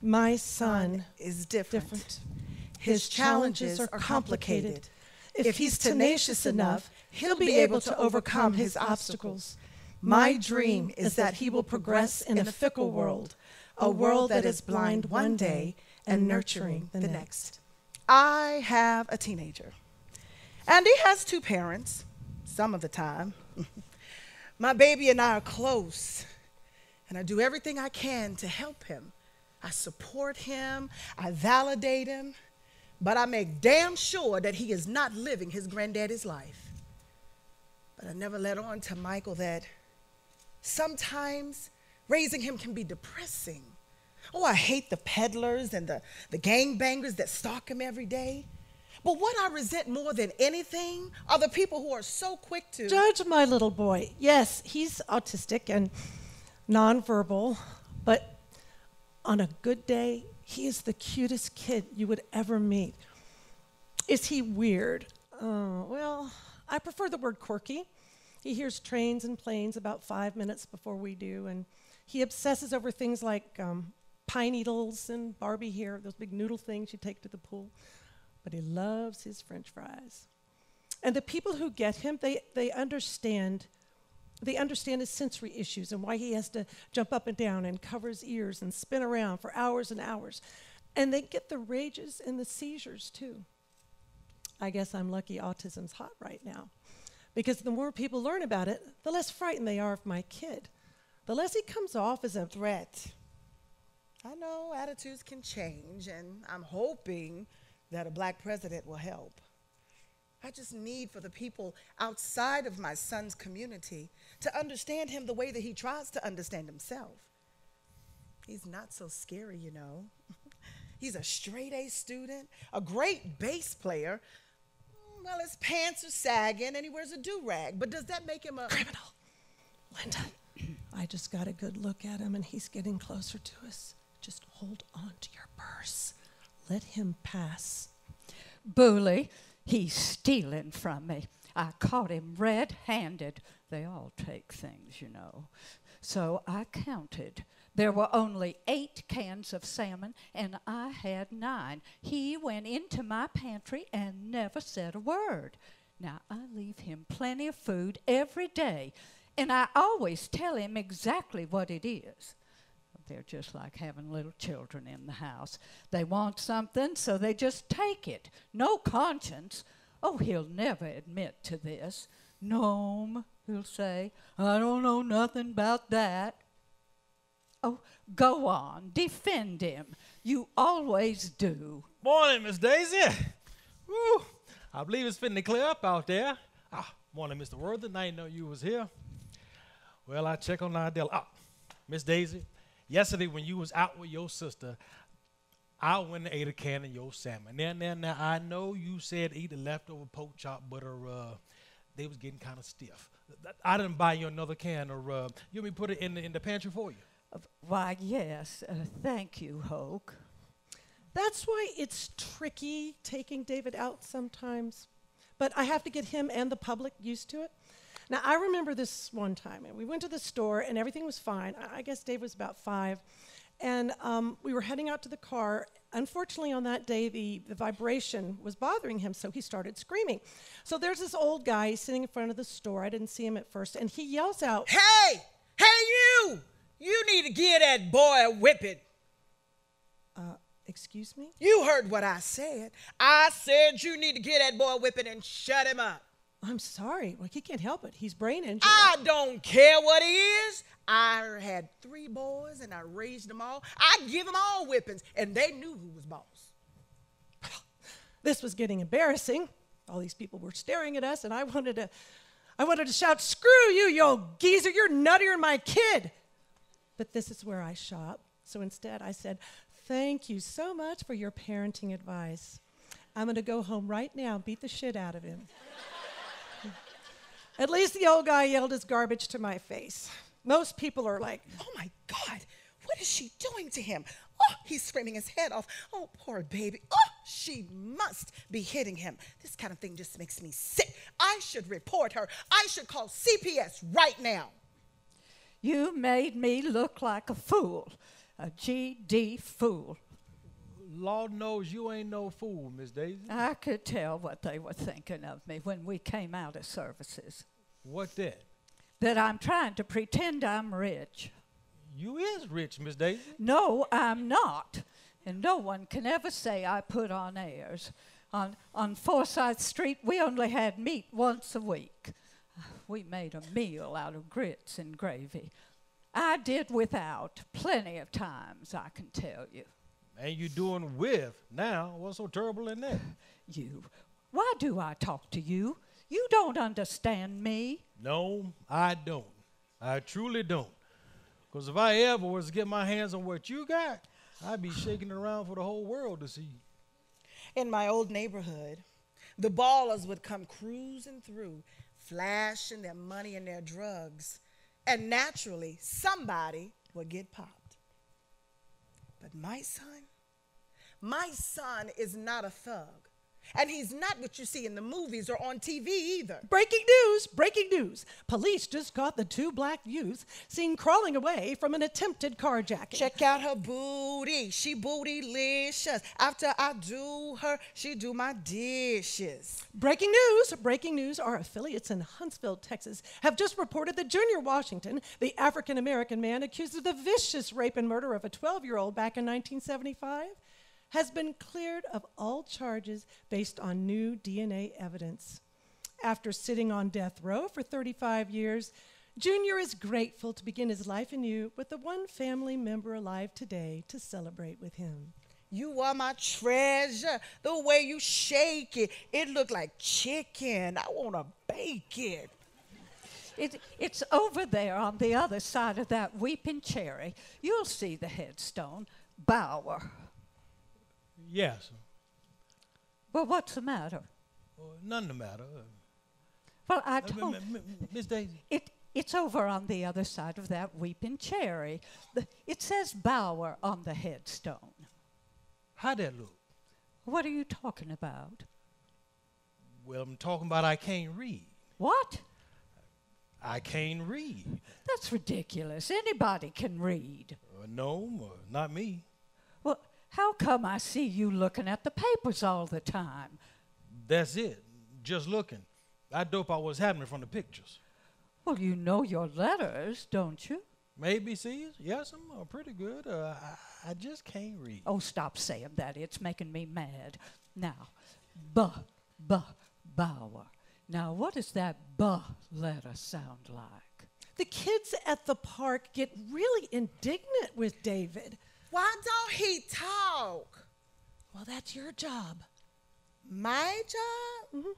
My son is different. His challenges are complicated. If he's tenacious enough, he'll be able to overcome his obstacles. My dream is that he will progress in a fickle world, a world that is blind one day and nurturing the next. I have a teenager, and he has two parents, some of the time. My baby and I are close, and I do everything I can to help him. I support him, I validate him, but I make damn sure that he is not living his granddaddy's life. But I never let on to Michael that sometimes raising him can be depressing. Oh, I hate the peddlers and the gangbangers that stalk him every day. But what I resent more than anything are the people who are so quick to judge my little boy. Yes, he's autistic and nonverbal, but on a good day, he is the cutest kid you would ever meet. Is he weird? Well, I prefer the word quirky. He hears trains and planes about 5 minutes before we do, and he obsesses over things like pine needles and Barbie hair, those big noodle things you take to the pool. But he loves his French fries. And the people who get him, they understand his sensory issues and why he has to jump up and down and cover his ears and spin around for hours and hours. And they get the rages and the seizures too. I guess I'm lucky autism's hot right now, because the more people learn about it, the less frightened they are of my kid. The less he comes off as a threat. I know attitudes can change, and I'm hoping that a black president will help. I just need for the people outside of my son's community to understand him the way that he tries to understand himself. He's not so scary, you know. He's a straight-A student, a great bass player. Well, his pants are sagging and he wears a do-rag, but does that make him a criminal? Linda, I just got a good look at him and he's getting closer to us. Just hold on to your purse. Let him pass. Bully, he's stealing from me. I caught him red-handed. They all take things, you know. So I counted. There were only 8 cans of salmon, and I had 9. He went into my pantry and never said a word. Now, I leave him plenty of food every day, and I always tell him exactly what it is. They're just like having little children in the house. They want something, so they just take it. No conscience. Oh, he'll never admit to this. No'm, he'll say, I don't know nothing about that. Oh, go on, defend him. You always do. Morning, Miss Daisy. Woo, I believe it's fitting to clear up out there. Morning, Mr. Worthing. I didn't know you was here. Well, I check on Idella. Miss Daisy, yesterday when you was out with your sister, I went and ate a can of your salmon. Now, I know you said eat the leftover pork chop, but they was getting kind of stiff. I didn't buy you another can, or you want me to put it in the pantry for you? Why, yes. Thank you, Hoke. That's why it's tricky taking David out sometimes. But I have to get him and the public used to it. Now, I remember this one time, and we went to the store, and everything was fine. I guess Dave was about 5. And we were heading out to the car. Unfortunately, on that day, the vibration was bothering him, so he started screaming. So there's this old guy sitting in front of the store. I didn't see him at first, and he yells out, Hey, you! You need to give that boy a whipping. Excuse me? You heard what I said. I said you need to give that boy a whipping and shut him up. I'm sorry. Well, he can't help it. He's brain injured. I don't care what he is. I had 3 boys, and I raised them all. I give them all whippings, and they knew who was boss. This was getting embarrassing. All these people were staring at us, and I wanted to shout, screw you, you old geezer. You're nuttier than my kid. But this is where I shop. So instead, I said, thank you so much for your parenting advice. I'm going to go home right now and beat the shit out of him. At least the old guy yelled his garbage to my face. Most people are like, oh, my God, what is she doing to him? Oh, he's screaming his head off. Oh, poor baby. Oh, she must be hitting him. This kind of thing just makes me sick. I should report her. I should call CPS right now. You made me look like a fool. A GD fool. Lord knows you ain't no fool, Miss Daisy. I could tell what they were thinking of me when we came out of services. What that? That I'm trying to pretend I'm rich. You is rich, Miss Daisy. No, I'm not. And no one can ever say I put on airs. On Forsyth Street, we only had meat once a week. We made a meal out of grits and gravy. I did without plenty of times, I can tell you. And you doing with now. What's so terrible in that? You. Why do I talk to you? You don't understand me. No, I don't. I truly don't. Because if I ever was to get my hands on what you got, I'd be shaking it around for the whole world to see. In my old neighborhood, the ballers would come cruising through, flashing their money and their drugs, and naturally, somebody would get popped. But my son is not a thug. And he's not what you see in the movies or on TV either. Breaking news, breaking news. Police just caught the 2 black youths seen crawling away from an attempted carjacking. Check out her booty. She bootylicious. After I do her, she do my dishes. Breaking news. Our affiliates in Huntsville, Texas have just reported that Junior Washington, the African-American man accused of the vicious rape and murder of a 12-year-old back in 1975, has been cleared of all charges based on new DNA evidence. After sitting on death row for 35 years, Junior is grateful to begin his life anew with the one family member alive today to celebrate with him. You are my treasure. The way you shake it, it look like chicken. I want to bake it. It's over there on the other side of that weeping cherry. You'll see the headstone. Bauer. Yes. Well, what's the matter? None the matter. Well, I told Miss Daisy. It's over on the other side of that weeping cherry. It says Bauer on the headstone. How that look? What are you talking about? Well, I'm talking about I can't read. What? I can't read. That's ridiculous. Anybody can read. No, not me. Well, how come I see you looking at the papers all the time? That's it. Just looking. I dope I was having it from the pictures. Well, you know your letters, don't you? Maybe, see? Yes, I'm pretty good. I just can't read. Oh, stop saying that. It's making me mad. Now, Bauer. Now, what does that letter sound like? The kids at the park get really indignant with David. Why don't he talk? Well, that's your job. My job? Mm-hmm.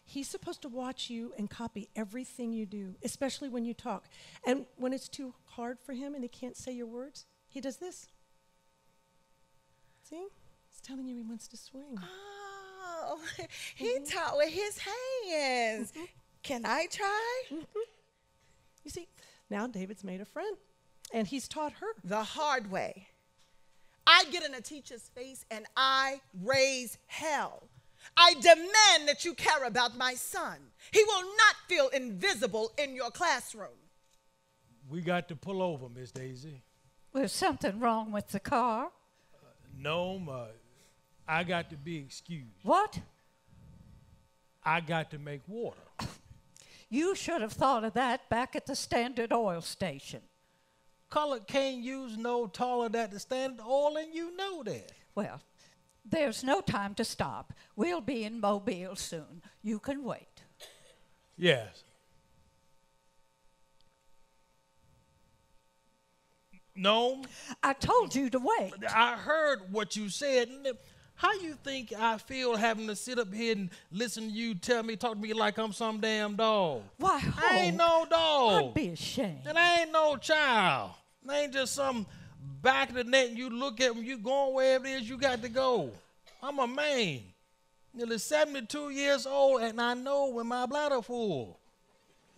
He's supposed to watch you and copy everything you do, especially when you talk. And when it's too hard for him and he can't say your words, he does this. See? He's telling you he wants to swing. Oh, he talk with his hands. Mm-hmm. Can I try? Mm-hmm. You see, now David's made a friend, and he's taught her. The hard way. I get in a teacher's face and I raise hell. I demand that you care about my son. He will not feel invisible in your classroom. We got to pull over, Miss Daisy. There's something wrong with the car? No, I got to be excused. What? I got to make water. You should have thought of that back at the Standard Oil station. Colored can't use no taller than the Standard Oil, and you know that. Well, there's no time to stop. We'll be in Mobile soon. You can wait. Yes. No. I told you to wait. I heard what you said. How you think I feel having to sit up here and listen to you talk to me like I'm some damn dog? Why, I ain't no dog. I'd be ashamed. And I ain't no child. I ain't just some back of the net and you look at when you going wherever it is you got to go. I'm a man. Nearly 72 years old, and I know when my bladder full.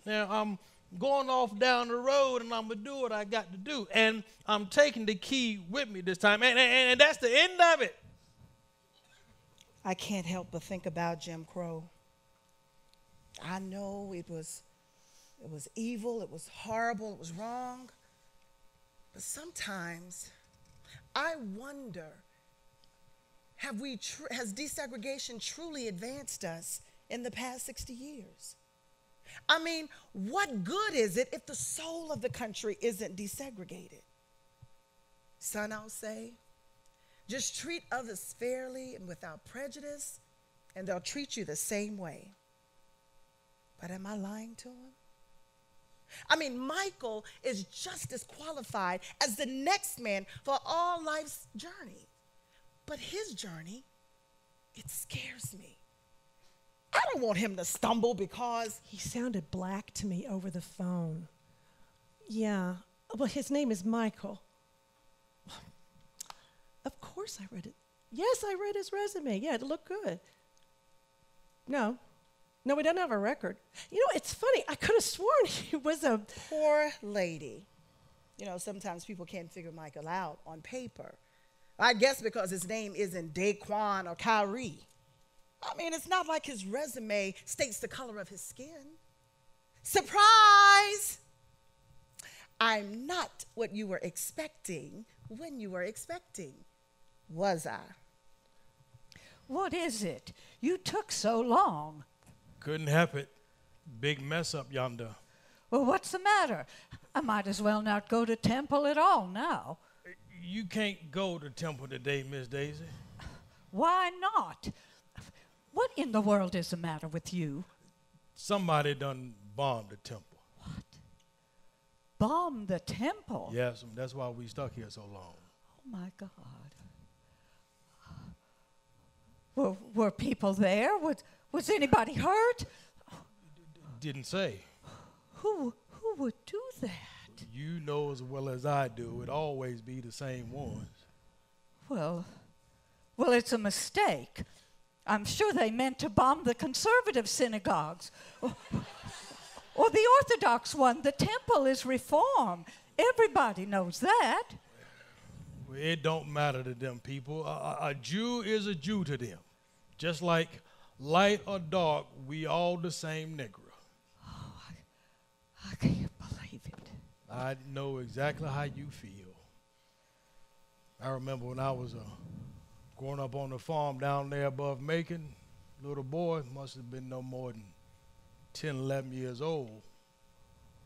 Now, I'm going off down the road, and I'm going to do what I got to do. And I'm taking the key with me this time, and that's the end of it. I can't help but think about Jim Crow. I know it was evil, it was horrible, it was wrong. But sometimes I wonder, has desegregation truly advanced us in the past 60 years? I mean, what good is it if the soul of the country isn't desegregated? Son, I'll say, just treat others fairly and without prejudice, and they'll treat you the same way. But am I lying to him? I mean, Michael is just as qualified as the next man for all life's journey. But his journey, it scares me. I don't want him to stumble because... He sounded black to me over the phone. Yeah, well, his name is Michael. Of course I read it. Yes, I read his resume. Yeah, it looked good. No, we don't have a record. You know, it's funny. I could have sworn he was a... Poor lady. You know, sometimes people can't figure Michael out on paper. I guess because his name isn't Daquan or Kyrie. I mean, it's not like his resume states the color of his skin. Surprise! I'm not what you were expecting when you were expecting, was I? What is it? You took so long. Couldn't help it. Big mess up yonder. Well, what's the matter? I might as well not go to temple at all now. You can't go to temple today, Miss Daisy. Why not? What in the world is the matter with you? Somebody done bombed the temple. What? Bombed the temple? Yes, that's why we stuck here so long. Oh, my God. Were people there? Was anybody hurt? Didn't say. Who would do that? You know as well as I do, it always be the same ones. Well, it's a mistake. I'm sure they meant to bomb the conservative synagogues. Or the Orthodox one. The temple is reform. Everybody knows that. Well, it don't matter to them people. A Jew is a Jew to them. Just like light or dark, we all the same Negro. Oh, I can't believe it. I know exactly how you feel. I remember when I was growing up on the farm down there above Macon, little boy, must have been no more than 10, 11 years old.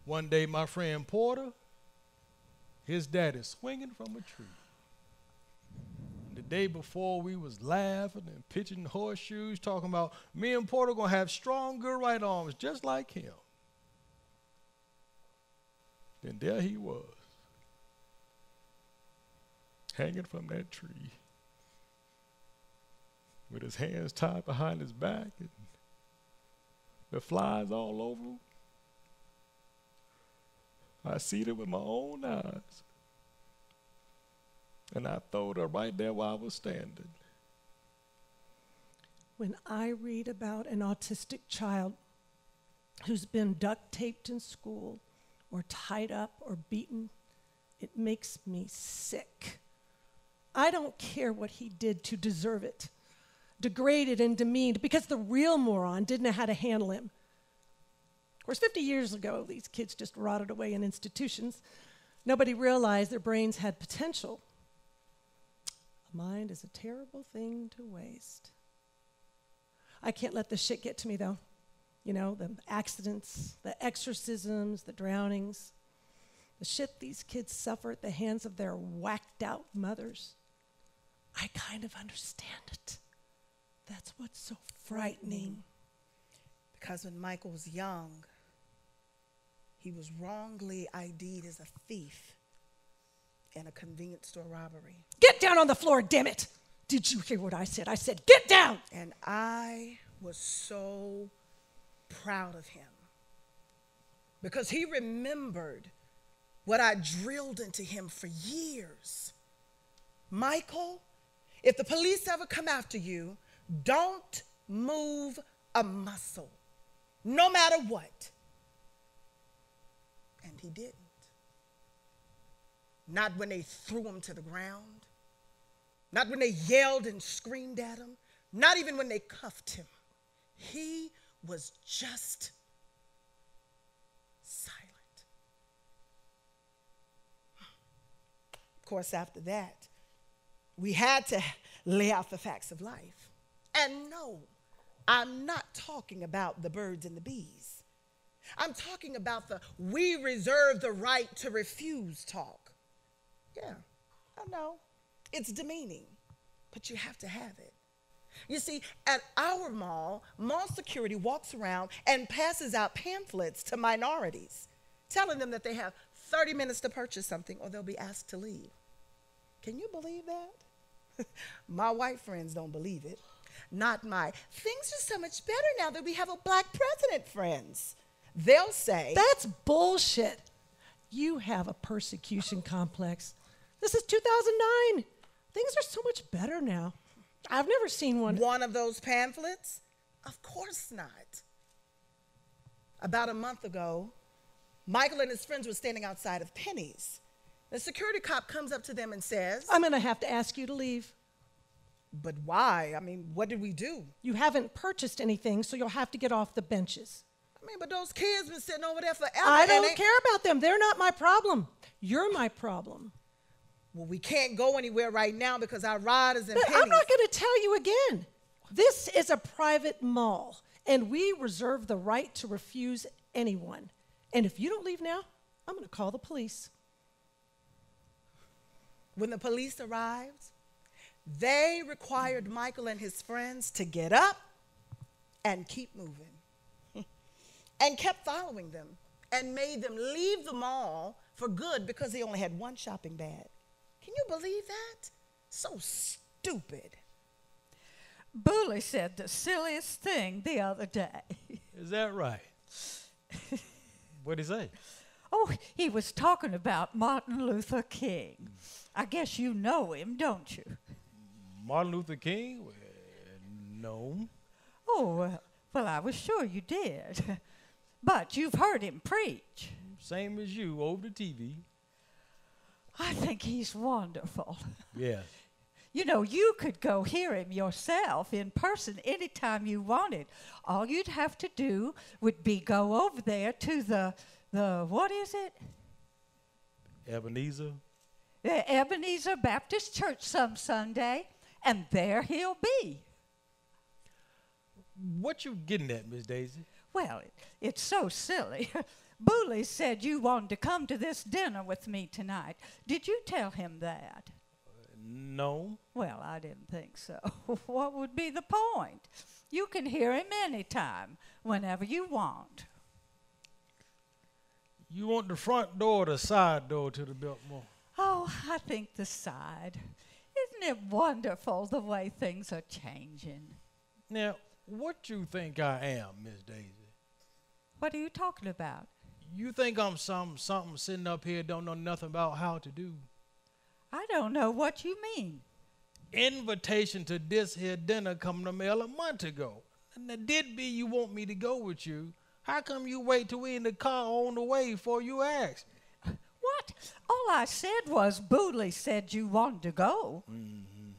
One day my friend Porter, his daddy swinging from a tree. The day before we was laughing and pitching horseshoes, talking about me and Porter gonna have strong, good right arms just like him. Then there he was, hanging from that tree with his hands tied behind his back and the flies all over him. I seen it with my own eyes. And I throwed her right there while I was standing. When I read about an autistic child who's been duct taped in school or tied up or beaten, it makes me sick. I don't care what he did to deserve it. Degraded and demeaned because the real moron didn't know how to handle him. Of course, 50 years ago, these kids just rotted away in institutions. Nobody realized their brains had potential. A mind is a terrible thing to waste. I can't let this shit get to me, though. You know, the accidents, the exorcisms, the drownings, the shit these kids suffer at the hands of their whacked out mothers. I kind of understand it. That's what's so frightening. Because when Michael was young, he was wrongly ID'd as a thief in a convenience store robbery. Get down on the floor, damn it! Did you hear what I said? I said, get down! And I was so proud of him because he remembered what I drilled into him for years. Michael, if the police ever come after you, don't move a muscle, no matter what. And he didn't. Not when they threw him to the ground. Not when they yelled and screamed at him. Not even when they cuffed him. He was just silent. Of course, after that, we had to lay out the facts of life. And no, I'm not talking about the birds and the bees. I'm talking about the we reserve the right to refuse talk. Yeah, I know. It's demeaning, but you have to have it. You see, at our mall security walks around and passes out pamphlets to minorities, telling them that they have 30 minutes to purchase something or they'll be asked to leave. Can you believe that? My white friends don't believe it. Not my, things are so much better now that we have a black president friends. They'll say, That's bullshit. You have a persecution complex. This is 2009. Things are so much better now. I've never seen one. One of those pamphlets? Of course not. About a month ago, Michael and his friends were standing outside of Penny's. The security cop comes up to them and says, I'm going to have to ask you to leave. But why? I mean, what did we do? You haven't purchased anything, so you'll have to get off the benches. I mean, but those kids been sitting over there forever. I don't care about them. They're not my problem. You're my problem. Well, we can't go anywhere right now because our ride is in But Penny's. I'm not going to tell you again. This is a private mall, and we reserve the right to refuse anyone. And if you don't leave now, I'm going to call the police. When the police arrived, they required Michael and his friends to get up and keep moving and kept following them and made them leave the mall for good because they only had one shopping bag. Can you believe that? So stupid. Bully said the silliest thing the other day. Is that right? What'd he say? Oh, he was talking about Martin Luther King. I guess you know him, don't you? Martin Luther King? Well, no. Oh, well, I was sure you did. But you've heard him preach. Same as you, over the TV. I think he's wonderful. Yeah. You know, you could go hear him yourself in person anytime you wanted. All you'd have to do would be go over there to the what is it? Ebenezer? The Ebenezer Baptist Church some Sunday, and there he'll be. What you getting at, Miss Daisy? Well, it's so silly. Bully said you wanted to come to this dinner with me tonight. Did you tell him that? No. Well, I didn't think so. What would be the point? You can hear him anytime, whenever you want. You want the front door or the side door to the Biltmore? Oh, I think the side. Isn't it wonderful the way things are changing? Now, what you think I am, Miss Daisy? What are you talking about? You think I'm something sitting up here don't know nothing about how to do? I don't know what you mean. Invitation to this here dinner come in the mail a month ago. And it did be you want me to go with you. How come you wait till we in the car on the way before you ask? What? All I said was Boodley said you wanted to go. Mm-hmm.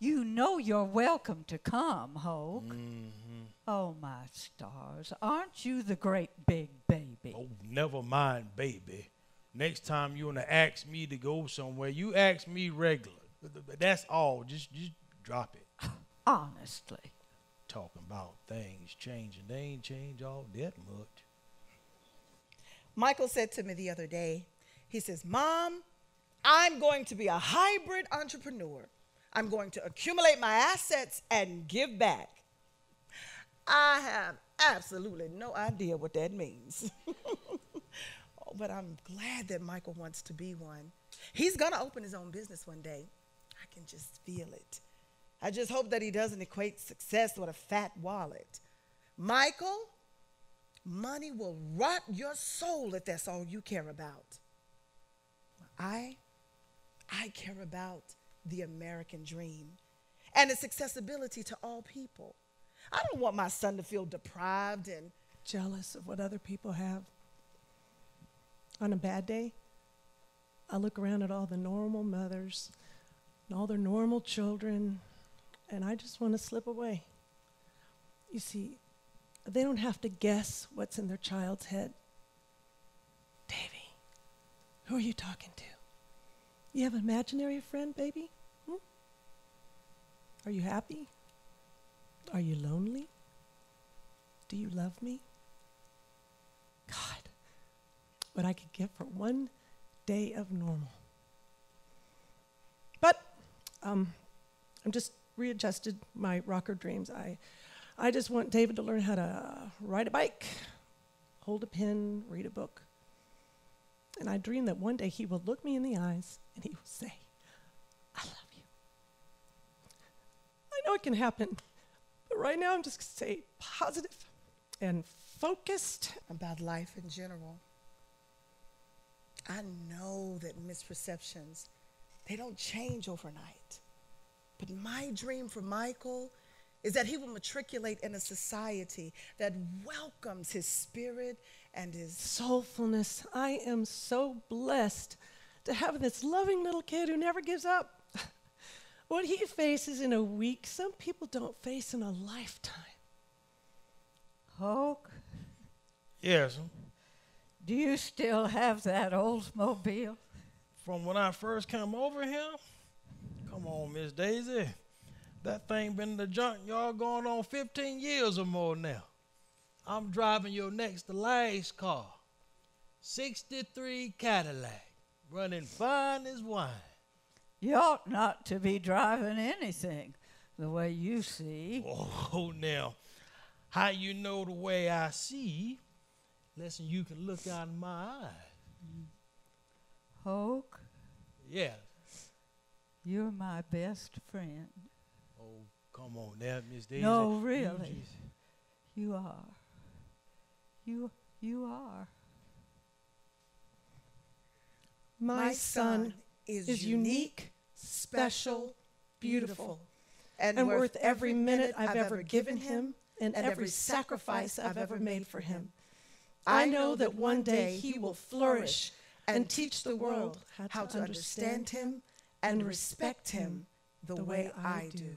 You know you're welcome to come, Hoke. Mm-hmm. Oh, my stars. Aren't you the great big baby? Oh, never mind, baby. Next time you want to ask me to go somewhere, you ask me regular. That's all. Just drop it. Honestly. Talking about things changing. They ain't changed all that much. Michael said to me the other day, he says, Mom, I'm going to be a hybrid entrepreneur. I'm going to accumulate my assets and give back. I have absolutely no idea what that means. Oh, but I'm glad that Michael wants to be one. He's going to open his own business one day. I can just feel it. I just hope that he doesn't equate success with a fat wallet. Michael, money will rot your soul if that's all you care about. I care about the American dream and its accessibility to all people. I don't want my son to feel deprived and Jealous of what other people have. On a bad day, I look around at all the normal mothers and all their normal children, and I just want to slip away. You see, they don't have to guess what's in their child's head. Davy, who are you talking to? You have an imaginary friend, baby? Are you happy? Are you lonely? Do you love me? God, what I could give for one day of normal. But I'm just readjusted my rocker dreams. I just want David to learn how to ride a bike, hold a pen, read a book. And I dream that one day he will look me in the eyes and he will say, I love you. I know it can happen, but right now I'm just going to stay positive and focused about life in general. I know that misperceptions, they don't change overnight. But my dream for Michael is that he will matriculate in a society that welcomes his spirit and his soulfulness. I am so blessed to have this loving little kid who never gives up. What he faces in a week, some people don't face in a lifetime. Hoke, Yes. do you still have that Oldsmobile? From when I first came over here, come on, Miss Daisy. That thing been in the junkyard going on 15 years or more now. I'm driving your next to last car. 63 Cadillac, running fine as wine. You ought not to be driving anything the way you see. Oh, now, how you know the way I see? Listen, you can look out of my eye. Hoke, Yeah. you're my best friend. Oh, come on now, Miss Daisy. No, You really. just- You are. You are. My son is unique, special, beautiful, and worth every minute I've ever given him and every sacrifice I've ever made for him. I know that one day he will flourish and teach the world how to understand him and respect him the way I do.